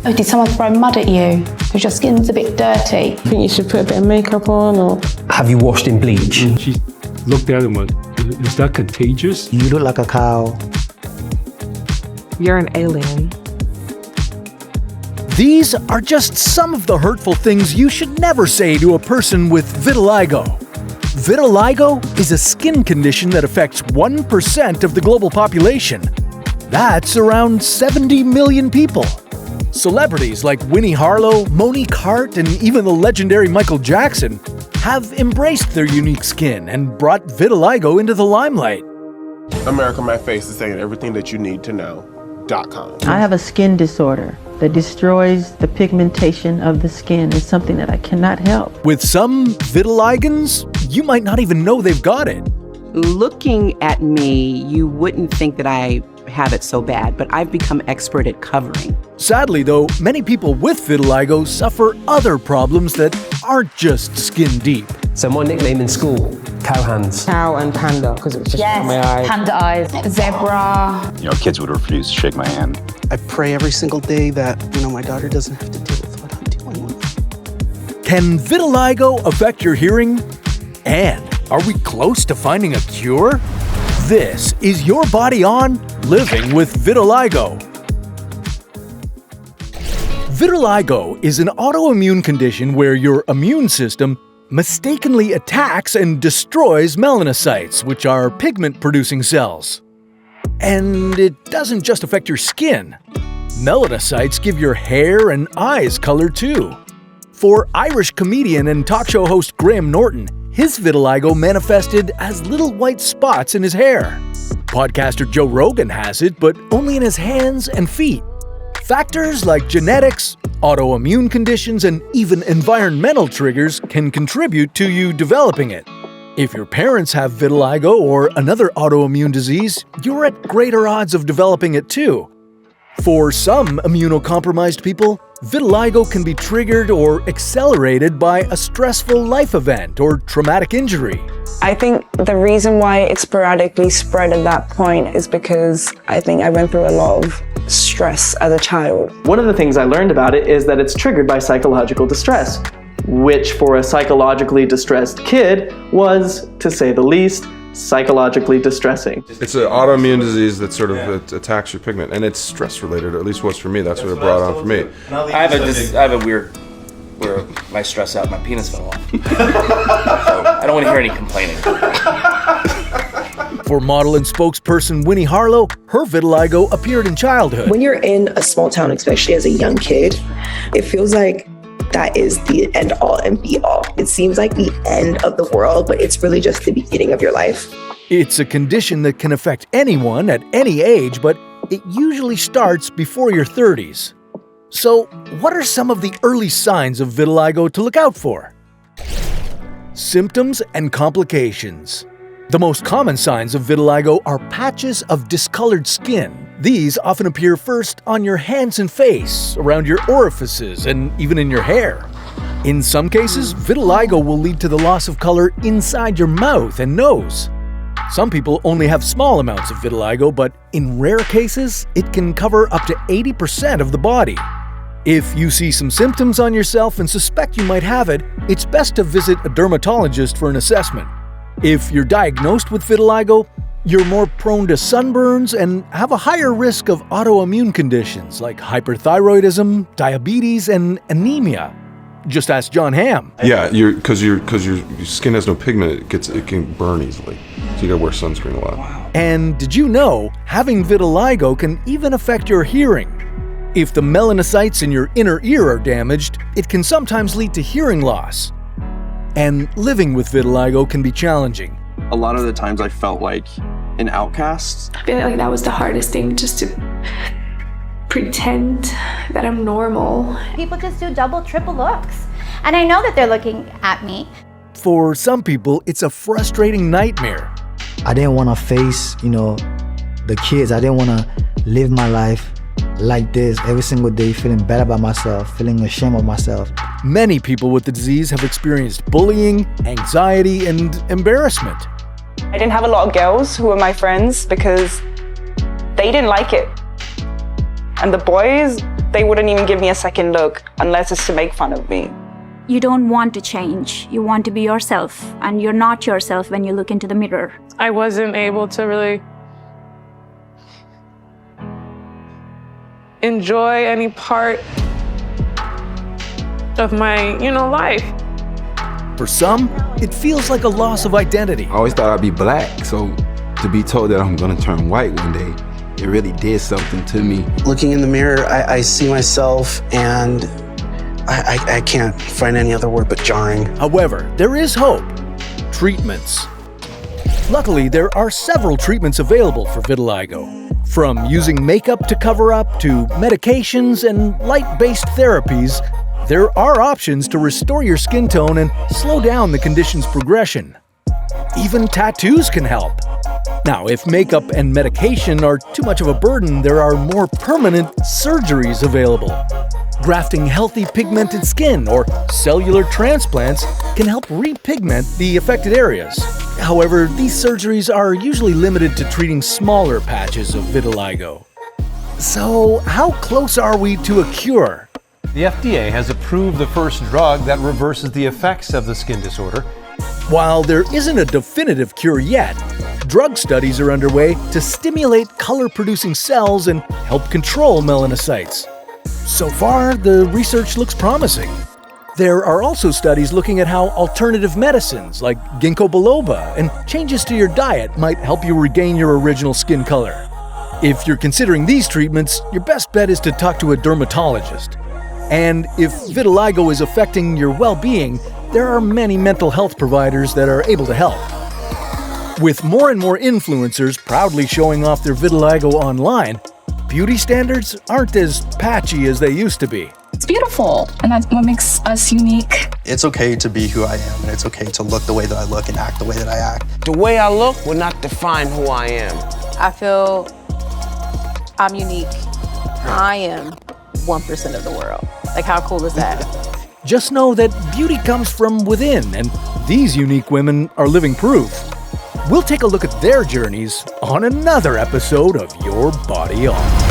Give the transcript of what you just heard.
Oh, did someone throw mud at you? Because your skin's a bit dirty. I think you should put a bit of makeup on, or... Have you washed in bleach? She looked at him and went, is that contagious? You look like a cow. You're an alien. These are just some of the hurtful things you should never say to a person with vitiligo. Vitiligo is a skin condition that affects 1% of the global population. That's around 70 million people. Celebrities like Winnie Harlow, Monique Hart, and even the legendary Michael Jackson have embraced their unique skin and brought vitiligo into the limelight. America My Face is saying everything that you need to know.com. I have a skin disorder that destroys the pigmentation of the skin. It's something that I cannot help. With some vitiligans, you might not even know they've got it. Looking at me, you wouldn't think that I have it so bad, but I've become expert at covering. Sadly, though, many people with vitiligo suffer other problems that aren't just skin deep. So my nickname in school, cow hands. Cow and panda, because it was just on my eyes. Panda eyes, zebra. You know, kids would refuse to shake my hand. I pray every single day that, my daughter doesn't have to deal with what I'm dealing with. Can vitiligo affect your hearing? And are we close to finding a cure? This is Your Body On Living with Vitiligo. Vitiligo is an autoimmune condition where your immune system mistakenly attacks and destroys melanocytes, which are pigment-producing cells. And it doesn't just affect your skin. Melanocytes give your hair and eyes color too. For Irish comedian and talk show host Graham Norton, his vitiligo manifested as little white spots in his hair. Podcaster Joe Rogan has it, but only in his hands and feet. Factors like genetics, autoimmune conditions, and even environmental triggers can contribute to you developing it. If your parents have vitiligo or another autoimmune disease, you're at greater odds of developing it too. For some immunocompromised people, vitiligo can be triggered or accelerated by a stressful life event or traumatic injury. I think the reason why it sporadically spread at that point is because I think I went through a lot of stress as a child. One of the things I learned about it is that it's triggered by psychological distress, which for a psychologically distressed kid was, to say the least, psychologically distressing. It's an autoimmune disease that sort of attacks your pigment, and it's stress related, or at least was for me. That's what it brought on for me. I have a weird where my stress out, my penis fell off. So I don't want to hear any complaining. For model and spokesperson Winnie Harlow, her vitiligo appeared in childhood. When you're in a small town, especially as a young kid, it feels like that is the end all and be all. It seems like the end of the world, but it's really just the beginning of your life. It's a condition that can affect anyone at any age, but it usually starts before your 30s. So, what are some of the early signs of vitiligo to look out for? Symptoms and complications. The most common signs of vitiligo are patches of discolored skin. These often appear first on your hands and face, around your orifices, and even in your hair. In some cases, vitiligo will lead to the loss of color inside your mouth and nose. Some people only have small amounts of vitiligo, but in rare cases, it can cover up to 80% of the body. If you see some symptoms on yourself and suspect you might have it, it's best to visit a dermatologist for an assessment. If you're diagnosed with vitiligo, you're more prone to sunburns and have a higher risk of autoimmune conditions like hyperthyroidism, diabetes, and anemia. Just ask John Hamm. Yeah, because your skin has no pigment, it can burn easily. So you gotta wear sunscreen a lot. Wow. And did you know having vitiligo can even affect your hearing? If the melanocytes in your inner ear are damaged, it can sometimes lead to hearing loss. And living with vitiligo can be challenging. A lot of the times I felt like an outcast. I feel like that was the hardest thing, just to pretend that I'm normal. People just do double, triple looks. And I know that they're looking at me. For some people, it's a frustrating nightmare. I didn't want to face, the kids. I didn't want to live my life like this every single day, feeling bad about myself, feeling ashamed of myself. Many people with the disease have experienced bullying, anxiety, and embarrassment. I didn't have a lot of girls who were my friends because they didn't like it. And the boys They wouldn't even give me a second look unless it's to make fun of me. You don't want to change. You want to be yourself, and you're not yourself when you look into the mirror. I wasn't able to really enjoy any part of my, life. For some, it feels like a loss of identity. I always thought I'd be black, so to be told that I'm gonna turn white one day, it really did something to me. Looking in the mirror, I see myself, and I can't find any other word but jarring. However, there is hope. Treatments. Luckily, there are several treatments available for vitiligo. From using makeup to cover up to medications and light-based therapies, there are options to restore your skin tone and slow down the condition's progression. Even tattoos can help. Now, if makeup and medication are too much of a burden, there are more permanent surgeries available. Grafting healthy pigmented skin or cellular transplants can help repigment the affected areas. However, these surgeries are usually limited to treating smaller patches of vitiligo. So, how close are we to a cure? The FDA has approved the first drug that reverses the effects of the skin disorder. While there isn't a definitive cure yet, drug studies are underway to stimulate color-producing cells and help control melanocytes. So far, the research looks promising. There are also studies looking at how alternative medicines like ginkgo biloba and changes to your diet might help you regain your original skin color. If you're considering these treatments, your best bet is to talk to a dermatologist. And if vitiligo is affecting your well-being, there are many mental health providers that are able to help. With more and more influencers proudly showing off their vitiligo online, beauty standards aren't as patchy as they used to be. It's beautiful, and that's what makes us unique. It's okay to be who I am, and it's okay to look the way that I look and act the way that I act. The way I look will not define who I am. I feel I'm unique. I am 1% of the world. Like, how cool is that? Just know that beauty comes from within, and these unique women are living proof. We'll take a look at their journeys on another episode of Your Body On.